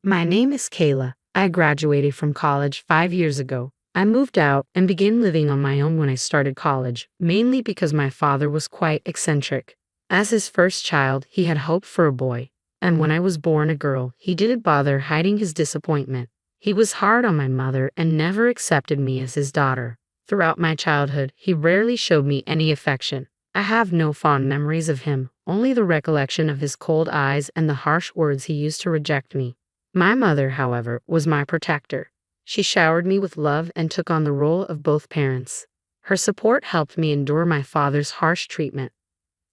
My name is Kayla. I graduated from college 5 years ago. I moved out and began living on my own when I started college, mainly because my father was quite eccentric. As his first child, he had hoped for a boy, and when I was born a girl, he didn't bother hiding his disappointment. He was hard on my mother and never accepted me as his daughter. Throughout my childhood, he rarely showed me any affection. I have no fond memories of him, only the recollection of his cold eyes and the harsh words he used to reject me. My mother, however, was my protector. She showered me with love and took on the role of both parents. Her support helped me endure my father's harsh treatment.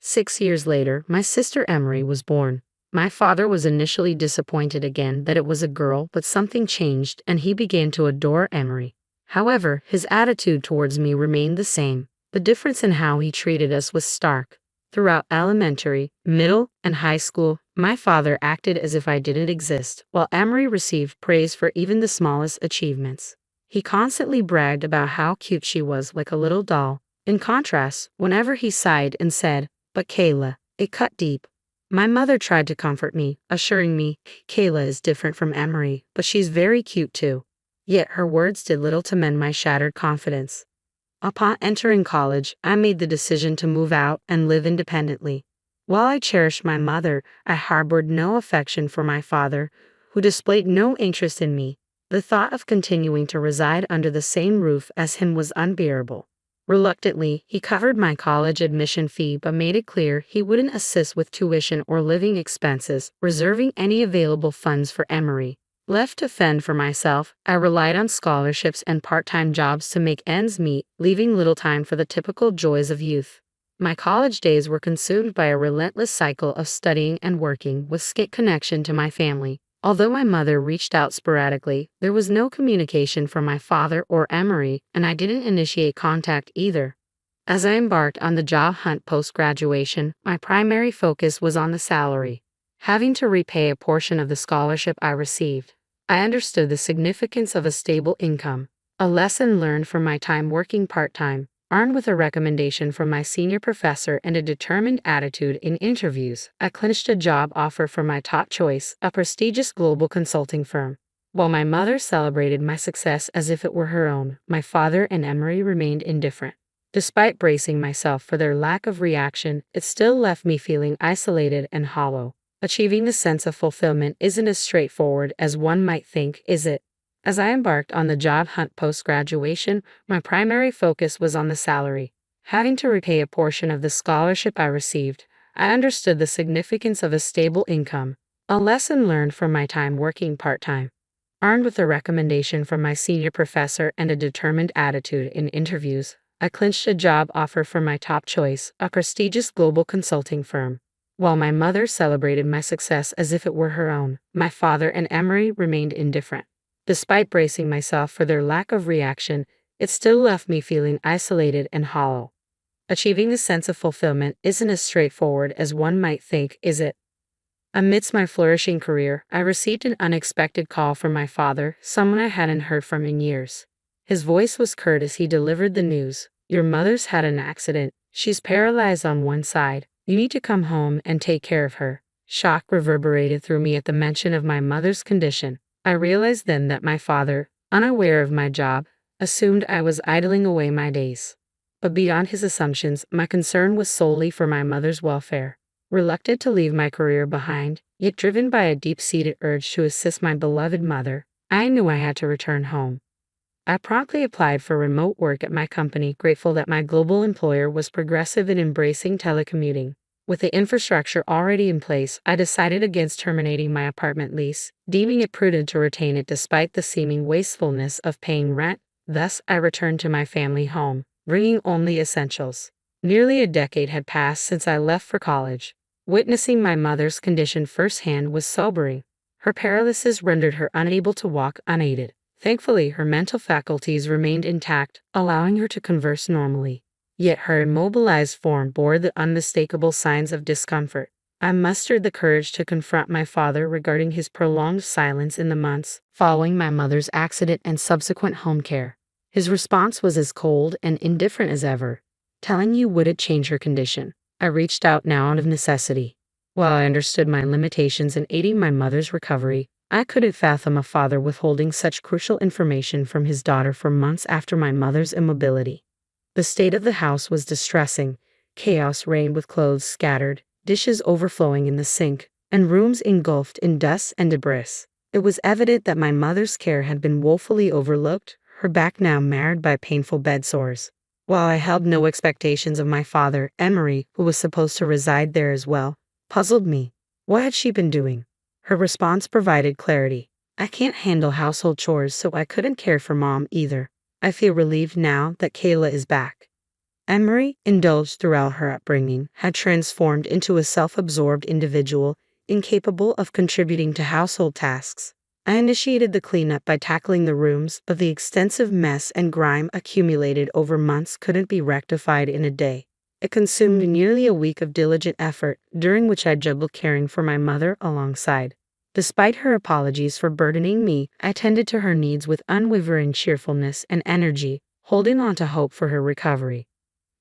6 years later, my sister Emery was born. My father was initially disappointed again that it was a girl, but something changed and he began to adore Emery. However, his attitude towards me remained the same. The difference in how he treated us was stark. Throughout elementary, middle, and high school, my father acted as if I didn't exist, while Emery received praise for even the smallest achievements. He constantly bragged about how cute she was, like a little doll. In contrast, whenever he sighed and said, "But Kayla," it cut deep. My mother tried to comfort me, assuring me, "Kayla is different from Emery, but she's very cute too." Yet her words did little to mend my shattered confidence. Upon entering college, I made the decision to move out and live independently. While I cherished my mother, I harbored no affection for my father, who displayed no interest in me. The thought of continuing to reside under the same roof as him was unbearable. Reluctantly, he covered my college admission fee but made it clear he wouldn't assist with tuition or living expenses, reserving any available funds for Emery. Left to fend for myself, I relied on scholarships and part-time jobs to make ends meet, leaving little time for the typical joys of youth. My college days were consumed by a relentless cycle of studying and working with scant connection to my family. Although my mother reached out sporadically, there was no communication from my father or Emery, and I didn't initiate contact either. As I embarked on the job hunt post-graduation, my primary focus was on the salary. Having to repay a portion of the scholarship I received, I understood the significance of a stable income, a lesson learned from my time working part-time. Armed with a recommendation from my senior professor and a determined attitude in interviews, I clinched a job offer from my top choice, a prestigious global consulting firm. While my mother celebrated my success as if it were her own, my father and Emery remained indifferent. Despite bracing myself for their lack of reaction, it still left me feeling isolated and hollow. Achieving the sense of fulfillment isn't as straightforward as one might think, is it? As I embarked on the job hunt post-graduation, my primary focus was on the salary. Having to repay a portion of the scholarship I received, I understood the significance of a stable income, a lesson learned from my time working part-time. Armed with a recommendation from my senior professor and a determined attitude in interviews, I clinched a job offer from my top choice, a prestigious global consulting firm. While my mother celebrated my success as if it were her own, my father and Emery remained indifferent. Despite bracing myself for their lack of reaction, it still left me feeling isolated and hollow. Achieving the sense of fulfillment isn't as straightforward as one might think, is it? Amidst my flourishing career, I received an unexpected call from my father, someone I hadn't heard from in years. His voice was curt as he delivered the news. "Your mother's had an accident. She's paralyzed on one side. You need to come home and take care of her." Shock reverberated through me at the mention of my mother's condition. I realized then that my father, unaware of my job, assumed I was idling away my days. But beyond his assumptions, my concern was solely for my mother's welfare. Reluctant to leave my career behind, yet driven by a deep-seated urge to assist my beloved mother, I knew I had to return home. I promptly applied for remote work at my company, grateful that my global employer was progressive in embracing telecommuting. With the infrastructure already in place, I decided against terminating my apartment lease, deeming it prudent to retain it despite the seeming wastefulness of paying rent. Thus, I returned to my family home, bringing only essentials. Nearly a decade had passed since I left for college. Witnessing my mother's condition firsthand was sobering. Her paralysis rendered her unable to walk unaided. Thankfully, her mental faculties remained intact, allowing her to converse normally. Yet her immobilized form bore the unmistakable signs of discomfort. I mustered the courage to confront my father regarding his prolonged silence in the months following my mother's accident and subsequent home care. His response was as cold and indifferent as ever. "Telling you wouldn't change her condition. I reached out now out of necessity." While I understood my limitations in aiding my mother's recovery, I couldn't fathom a father withholding such crucial information from his daughter for months after my mother's immobility. The state of the house was distressing. Chaos reigned with clothes scattered, dishes overflowing in the sink, and rooms engulfed in dust and debris. It was evident that my mother's care had been woefully overlooked, her back now marred by painful bed sores. While I held no expectations of my father, Emery, who was supposed to reside there as well, puzzled me. What had she been doing? Her response provided clarity. I can't handle household chores, so I couldn't care for Mom either. I feel relieved now that Kayla is back. Emery, indulged throughout her upbringing, had transformed into a self-absorbed individual, incapable of contributing to household tasks. I initiated the cleanup by tackling the rooms, but the extensive mess and grime accumulated over months couldn't be rectified in a day. It consumed nearly a week of diligent effort, during which I juggled caring for my mother alongside. Despite her apologies for burdening me, I tended to her needs with unwavering cheerfulness and energy, holding on to hope for her recovery.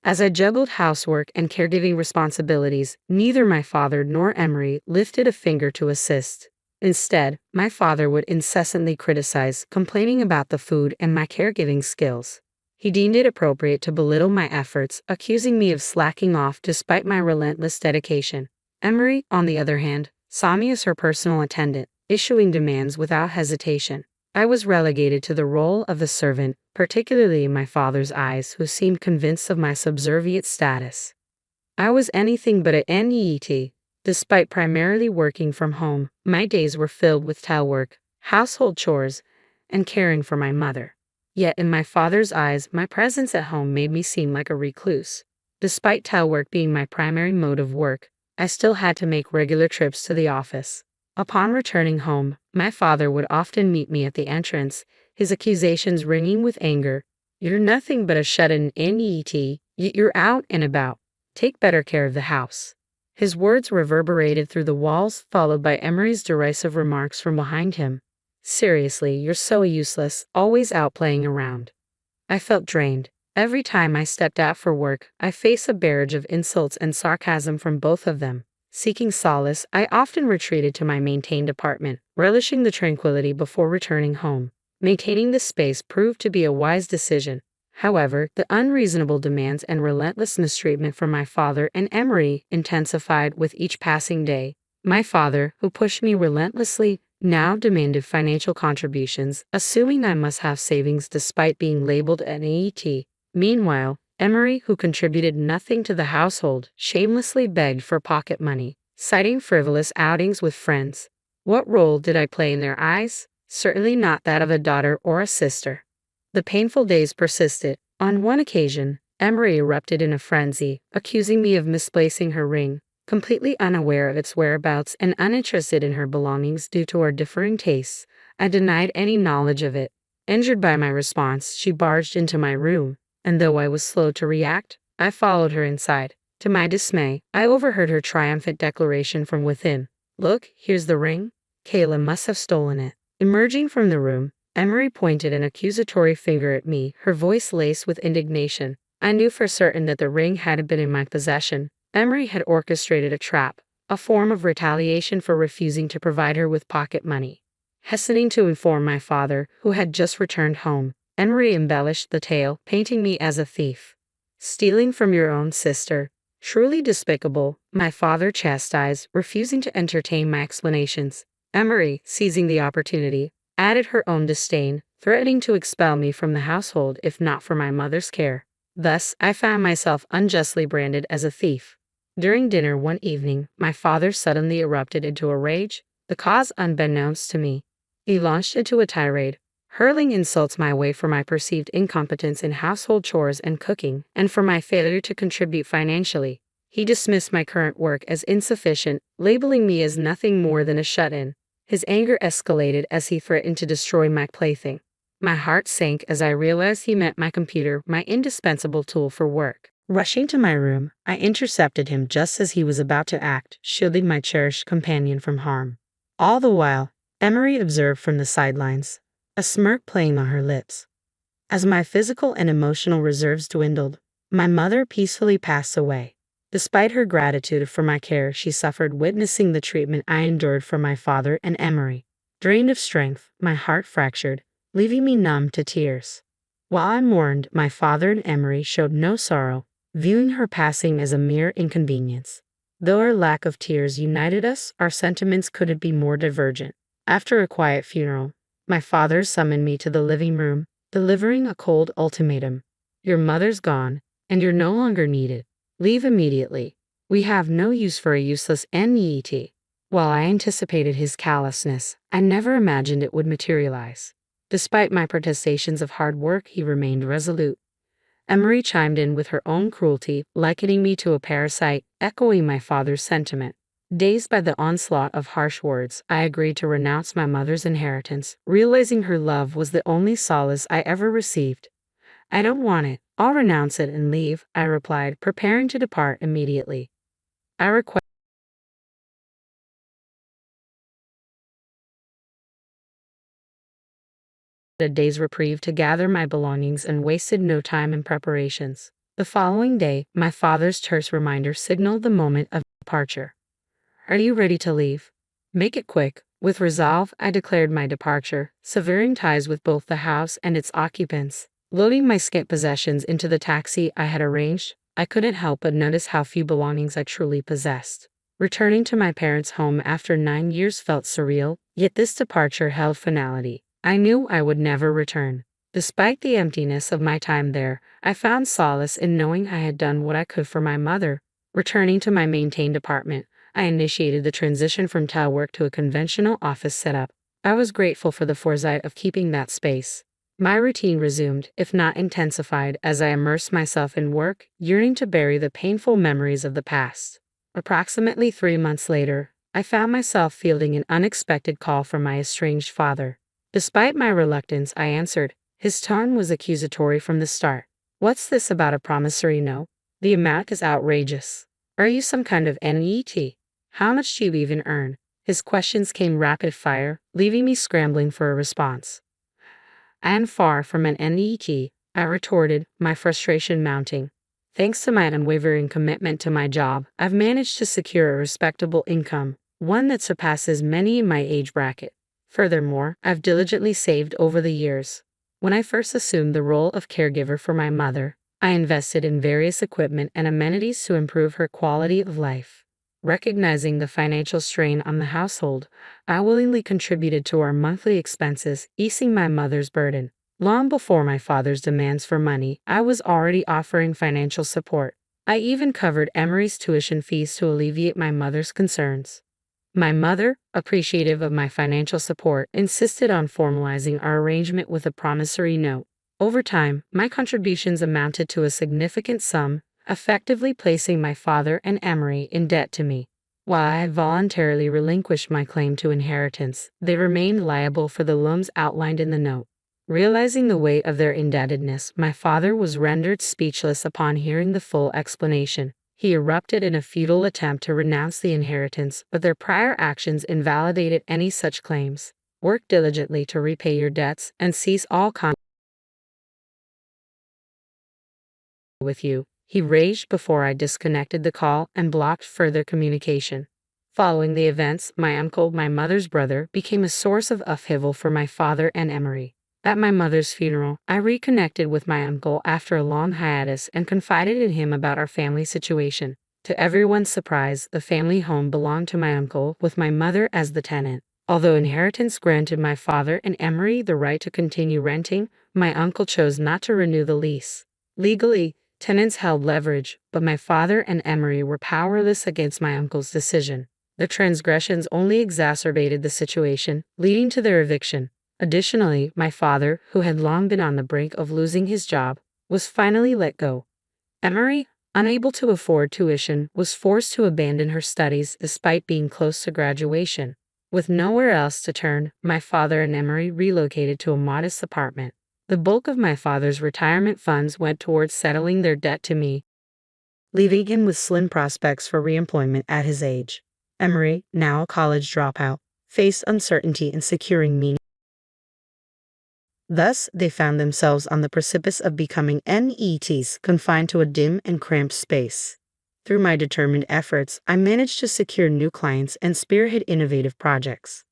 As I juggled housework and caregiving responsibilities, neither my father nor Emery lifted a finger to assist. Instead, my father would incessantly criticize, complaining about the food and my caregiving skills. He deemed it appropriate to belittle my efforts, accusing me of slacking off despite my relentless dedication. Emery, on the other hand, saw me as her personal attendant, issuing demands without hesitation. I was relegated to the role of the servant, particularly in my father's eyes, who seemed convinced of my subservient status. I was anything but a NEET. Despite primarily working from home, my days were filled with towel work, household chores, and caring for my mother. Yet in my father's eyes, my presence at home made me seem like a recluse. Despite towel work being my primary mode of work, I still had to make regular trips to the office. Upon returning home, my father would often meet me at the entrance, his accusations ringing with anger. "You're nothing but a shut-in NEET, yet you're out and about. Take better care of the house." His words reverberated through the walls, followed by Emery's derisive remarks from behind him. "Seriously, you're so useless, always out playing around." I felt drained. Every time I stepped out for work, I faced a barrage of insults and sarcasm from both of them. Seeking solace, I often retreated to my maintained apartment, relishing the tranquility before returning home. Maintaining this space proved to be a wise decision. However, the unreasonable demands and relentless mistreatment from my father and Emery intensified with each passing day. My father, who pushed me relentlessly, now demanded financial contributions, assuming I must have savings despite being labeled an AET. Meanwhile, Emery, who contributed nothing to the household, shamelessly begged for pocket money, citing frivolous outings with friends. What role did I play in their eyes? Certainly not that of a daughter or a sister. The painful days persisted. On one occasion, Emery erupted in a frenzy, accusing me of misplacing her ring, completely unaware of its whereabouts and uninterested in her belongings due to our differing tastes. I denied any knowledge of it. Injured by my response, she barged into my room, and though I was slow to react, I followed her inside. To my dismay, I overheard her triumphant declaration from within. "Look, here's the ring. Kayla must have stolen it." Emerging from the room, Emery pointed an accusatory finger at me, her voice laced with indignation. I knew for certain that the ring hadn't been in my possession. Emery had orchestrated a trap, a form of retaliation for refusing to provide her with pocket money. Hastening to inform my father, who had just returned home, Emery embellished the tale, painting me as a thief. "Stealing from your own sister. Truly despicable," my father chastised, refusing to entertain my explanations. Emery, seizing the opportunity, added her own disdain, threatening to expel me from the household if not for my mother's care. Thus, I found myself unjustly branded as a thief. During dinner one evening, my father suddenly erupted into a rage, the cause unbeknownst to me. He launched into a tirade, hurling insults my way for my perceived incompetence in household chores and cooking, and for my failure to contribute financially. He dismissed my current work as insufficient, labeling me as nothing more than a shut-in. His anger escalated as he threatened to destroy my plaything. My heart sank as I realized he meant my computer, my indispensable tool for work. Rushing to my room, I intercepted him just as he was about to act, shielding my cherished companion from harm. All the while, Emery observed from the sidelines, a smirk playing on her lips. As my physical and emotional reserves dwindled, my mother peacefully passed away. Despite her gratitude for my care, she suffered witnessing the treatment I endured from my father and Emery. Drained of strength, my heart fractured, leaving me numb to tears. While I mourned, my father and Emery showed no sorrow, viewing her passing as a mere inconvenience. Though our lack of tears united us, our sentiments couldn't be more divergent. After a quiet funeral, my father summoned me to the living room, delivering a cold ultimatum. Your mother's gone, and you're no longer needed. Leave immediately. We have no use for a useless NEET. While I anticipated his callousness, I never imagined it would materialize. Despite my protestations of hard work, he remained resolute. Emery chimed in with her own cruelty, likening me to a parasite, echoing my father's sentiment. Dazed by the onslaught of harsh words, I agreed to renounce my mother's inheritance, realizing her love was the only solace I ever received. I don't want it. I'll renounce it and leave, I replied, preparing to depart immediately. I requested a day's reprieve to gather my belongings and wasted no time in preparations. The following day, my father's terse reminder signaled the moment of departure. Are you ready to leave? Make it quick. With resolve, I declared my departure, severing ties with both the house and its occupants. Loading my scant possessions into the taxi I had arranged, I couldn't help but notice how few belongings I truly possessed. Returning to my parents' home after 9 years felt surreal, yet this departure held finality. I knew I would never return. Despite the emptiness of my time there, I found solace in knowing I had done what I could for my mother. Returning to my maintained apartment, I initiated the transition from telework to a conventional office setup. I was grateful for the foresight of keeping that space. My routine resumed, if not intensified, as I immersed myself in work, yearning to bury the painful memories of the past. Approximately 3 months later, I found myself fielding an unexpected call from my estranged father. Despite my reluctance, I answered. His tone was accusatory from the start. What's this about a promissory note? The amount is outrageous. Are you some kind of NET? How much do you even earn? His questions came rapid fire, leaving me scrambling for a response. I am far from an NET, I retorted, my frustration mounting. Thanks to my unwavering commitment to my job, I've managed to secure a respectable income, one that surpasses many in my age bracket. Furthermore, I've diligently saved over the years. When I first assumed the role of caregiver for my mother, I invested in various equipment and amenities to improve her quality of life. Recognizing the financial strain on the household, I willingly contributed to our monthly expenses, easing my mother's burden. Long before my father's demands for money, I was already offering financial support. I even covered Emery's tuition fees to alleviate my mother's concerns. My mother, appreciative of my financial support, insisted on formalizing our arrangement with a promissory note. Over time, my contributions amounted to a significant sum, effectively placing my father and Emery in debt to me. While I had voluntarily relinquished my claim to inheritance, they remained liable for the loans outlined in the note. Realizing the weight of their indebtedness, my father was rendered speechless upon hearing the full explanation. He erupted in a futile attempt to renounce the inheritance, but their prior actions invalidated any such claims. Work diligently to repay your debts and cease all contact with you. He raged before I disconnected the call and blocked further communication. Following the events, my uncle, my mother's brother, became a source of upheaval for my father and Emery. At my mother's funeral, I reconnected with my uncle after a long hiatus and confided in him about our family situation. To everyone's surprise, the family home belonged to my uncle, with my mother as the tenant. Although inheritance granted my father and Emery the right to continue renting, my uncle chose not to renew the lease. Legally, tenants held leverage, but my father and Emery were powerless against my uncle's decision. The transgressions only exacerbated the situation, leading to their eviction. Additionally, my father, who had long been on the brink of losing his job, was finally let go. Emery, unable to afford tuition, was forced to abandon her studies despite being close to graduation. With nowhere else to turn, my father and Emery relocated to a modest apartment. The bulk of my father's retirement funds went towards settling their debt to me, leaving him with slim prospects for reemployment at his age. Emery, now a college dropout, faced uncertainty in securing meaning. Thus, they found themselves on the precipice of becoming NETs, confined to a dim and cramped space. Through my determined efforts, I managed to secure new clients and spearhead innovative projects.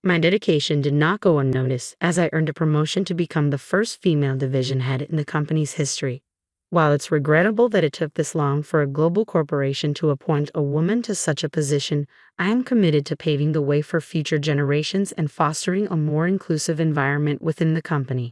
My dedication did not go unnoticed as I earned a promotion to become the first female division head in the company's history. While it's regrettable that it took this long for a global corporation to appoint a woman to such a position, I am committed to paving the way for future generations and fostering a more inclusive environment within the company.